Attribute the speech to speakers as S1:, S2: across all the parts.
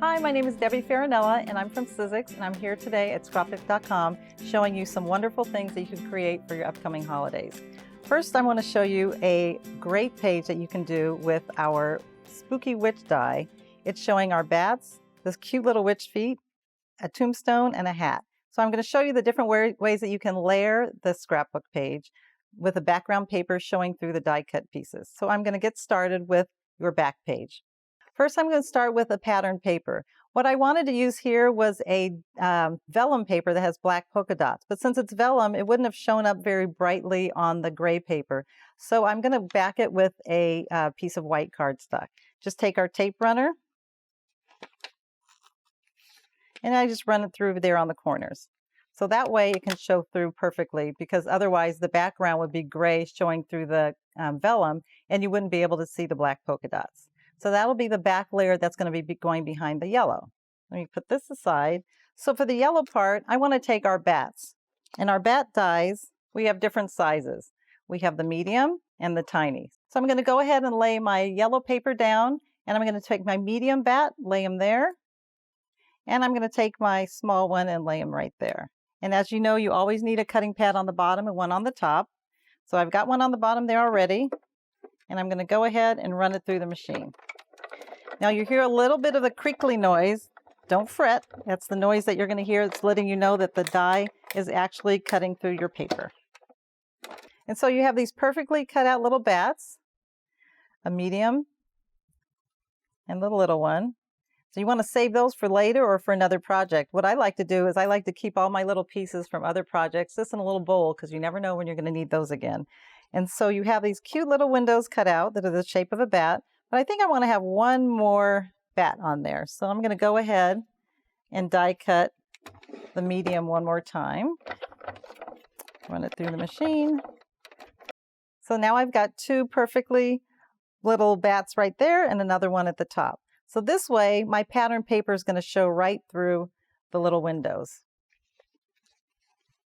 S1: Hi, my name is Debbie Farinella and I'm from Sizzix, and I'm here today at Scrapbook.com showing you some wonderful things that you can create for your upcoming holidays. First, I want to show you a great page that you can do with our spooky witch die. It's showing our bats, this cute little witch feet, a tombstone, and a hat. So I'm going to show you the different ways that you can layer the scrapbook page with a background paper showing through the die cut pieces. So I'm going to get started with your back page. First, I'm going to start with a pattern paper. What I wanted to use here was a vellum paper that has black polka dots, but since it's vellum, it wouldn't have shown up very brightly on the gray paper. So I'm going to back it with a piece of white cardstock. Just take our tape runner, and I just run it through there on the corners. So that way it can show through perfectly, because otherwise the background would be gray showing through the vellum, and you wouldn't be able to see the black polka dots. So that'll be the back layer that's going to be going behind the yellow. Let me put this aside. So for the yellow part, I want to take our bats. And our bat dies, we have different sizes. We have the medium and the tiny. So I'm going to go ahead and lay my yellow paper down, and I'm going to take my medium bat, lay them there. And I'm going to take my small one and lay them right there. And as you know, you always need a cutting pad on the bottom and one on the top. So I've got one on the bottom there already. And I'm going to go ahead and run it through the machine. Now you hear a little bit of a crinkly noise. Don't fret. That's the noise that you're going to hear. It's letting you know that the die is actually cutting through your paper. And so you have these perfectly cut out little bats, a medium, and the little one. So you want to save those for later or for another project. What I like to do is I like to keep all my little pieces from other projects just in a little bowl, because you never know when you're going to need those again. And so you have these cute little windows cut out that are the shape of a bat, but I think I want to have one more bat on there. So I'm going to go ahead and die cut the medium one more time. Run it through the machine. So now I've got two perfectly little bats right there and another one at the top. So this way, my pattern paper is going to show right through the little windows.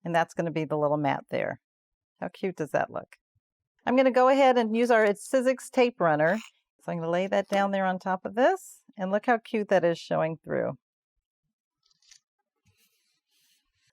S1: And that's going to be the little mat there. How cute does that look? I'm going to go ahead and use our Sizzix tape runner. So I'm going to lay that down there on top of this. And look how cute that is showing through.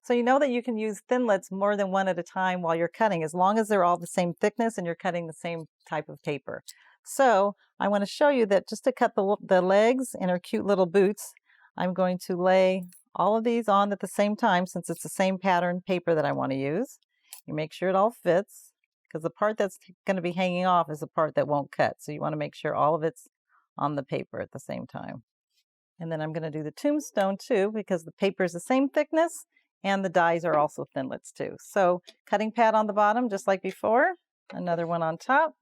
S1: So you know that you can use Thinlits more than one at a time while you're cutting, as long as they're all the same thickness and you're cutting the same type of paper. So I want to show you that just to cut the legs and her cute little boots, I'm going to lay all of these on at the same time, since it's the same pattern paper that I want to use. You make sure it all fits, because the part that's going to be hanging off is the part that won't cut. So you want to make sure all of it's on the paper at the same time. And then I'm going to do the tombstone too, because the paper is the same thickness and the dies are also Thinlits too. So cutting pad on the bottom, just like before, another one on top,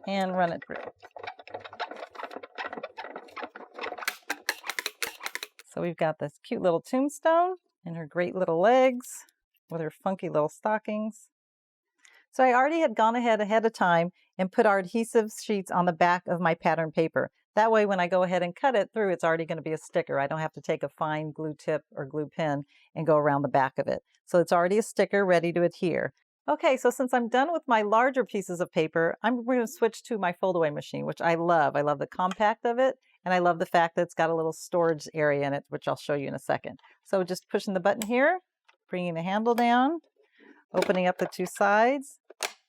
S1: and run it through. So we've got this cute little tombstone and her great little legs with her funky little stockings. So I already had gone ahead of time and put our adhesive sheets on the back of my pattern paper. That way when I go ahead and cut it through, it's already going to be a sticker. I don't have to take a fine glue tip or glue pen and go around the back of it. So it's already a sticker ready to adhere. Okay, so since I'm done with my larger pieces of paper, I'm going to switch to my Foldaway machine, which I love. I love the compact of it, and I love the fact that it's got a little storage area in it, which I'll show you in a second. So just pushing the button here, bringing the handle down, opening up the two sides,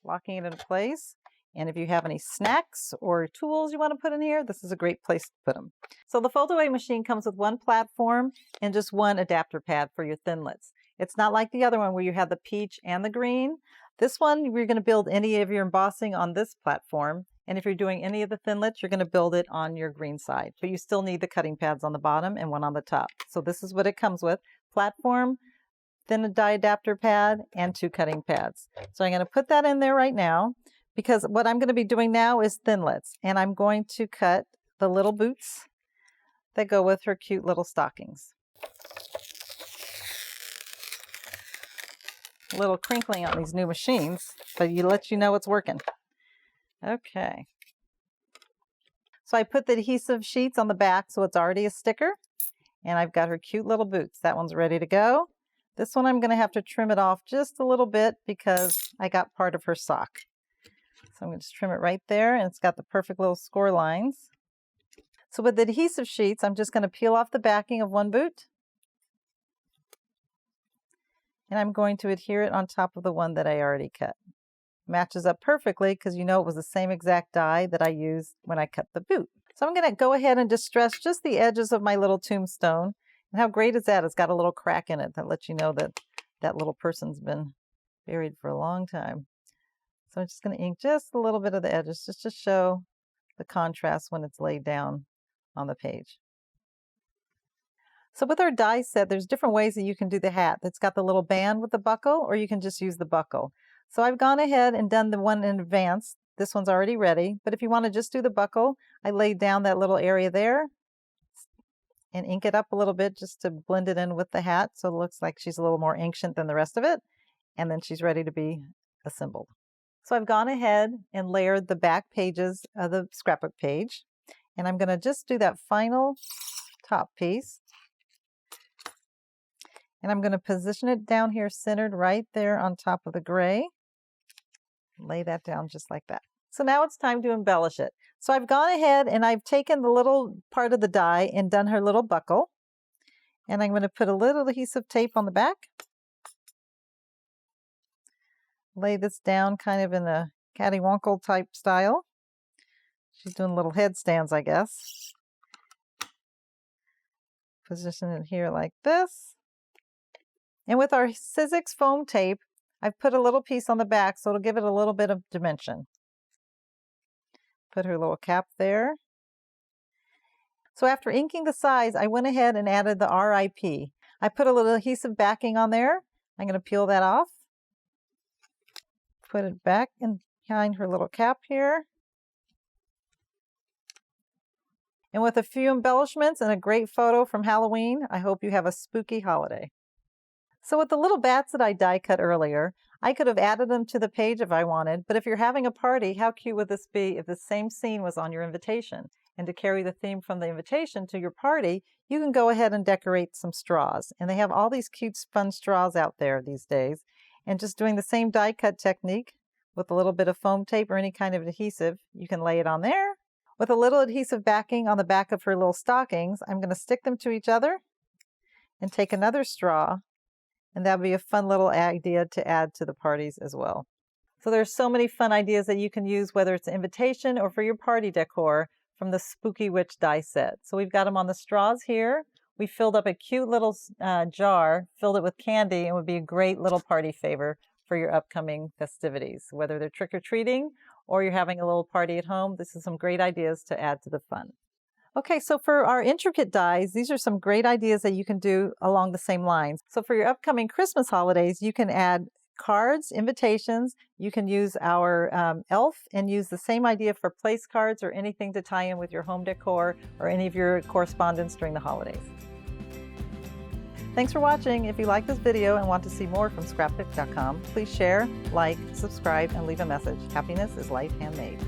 S1: locking it into place. And if you have any snacks or tools you want to put in here, this is a great place to put them. So the Foldaway machine comes with one platform and just one adapter pad for your Thinlits. It's not like the other one where you have the peach and the green. This one, you're going to build any of your embossing on this platform. And if you're doing any of the Thinlits, you're going to build it on your green side. But you still need the cutting pads on the bottom and one on the top. So this is what it comes with: platform, thin die adapter pad, and two cutting pads. So I'm going to put that in there right now, because what I'm going to be doing now is Thinlits. And I'm going to cut the little boots that go with her cute little stockings. A little crinkling on these new machines, but you let you know it's working. Okay. So I put the adhesive sheets on the back, so it's already a sticker. And I've got her cute little boots. That one's ready to go. This one I'm going to have to trim it off just a little bit because I got part of her sock. So I'm going to just trim it right there, and it's got the perfect little score lines. So with the adhesive sheets, I'm just going to peel off the backing of one boot. And I'm going to adhere it on top of the one that I already cut. Matches up perfectly because you know it was the same exact die that I used when I cut the boot. So I'm going to go ahead and distress just the edges of my little tombstone. And how great is that? It's got a little crack in it that lets you know that that little person's been buried for a long time. So I'm just going to ink just a little bit of the edges just to show the contrast when it's laid down on the page. So with our die set, there's different ways that you can do the hat. It's got the little band with the buckle, or you can just use the buckle. So I've gone ahead and done the one in advance. This one's already ready, but if you want to just do the buckle, I laid down that little area there and ink it up a little bit just to blend it in with the hat so it looks like she's a little more ancient than the rest of it, and then she's ready to be assembled. So I've gone ahead and layered the back pages of the scrapbook page, and I'm going to just do that final top piece. And I'm going to position it down here centered right there on top of the gray. Lay that down just like that. So now it's time to embellish it. So I've gone ahead and I've taken the little part of the die and done her little buckle. And I'm going to put a little adhesive tape on the back. Lay this down kind of in a cattywankle type style. She's doing little headstands, I guess. Position it here like this. And with our Sizzix foam tape, I've put a little piece on the back so it'll give it a little bit of dimension. Put her little cap there. So after inking the sides, I went ahead and added the RIP. I put a little adhesive backing on there. I'm going to peel that off. Put it back in behind her little cap here. And with a few embellishments and a great photo from Halloween, I hope you have a spooky holiday. So with the little bats that I die cut earlier, I could have added them to the page if I wanted, but if you're having a party, how cute would this be if the same scene was on your invitation? And to carry the theme from the invitation to your party, you can go ahead and decorate some straws. And they have all these cute fun straws out there these days. And just doing the same die cut technique with a little bit of foam tape or any kind of adhesive, you can lay it on there. With a little adhesive backing on the back of her little stockings, I'm going to stick them to each other and take another straw. And that would be a fun little idea to add to the parties as well. So there's so many fun ideas that you can use, whether it's an invitation or for your party decor from the Spooky Witch die set. So we've got them on the straws here. We filled up a cute little jar, filled it with candy, and would be a great little party favor for your upcoming festivities. Whether they're trick-or-treating or you're having a little party at home, this is some great ideas to add to the fun. Okay, so for our intricate dies, these are some great ideas that you can do along the same lines. So for your upcoming Christmas holidays, you can add cards, invitations. You can use our elf and use the same idea for place cards or anything to tie in with your home decor or any of your correspondence during the holidays. Thanks for watching. If you like this video and want to see more from Scrapbook.com, please share, like, subscribe, and leave a message. Happiness is life handmade.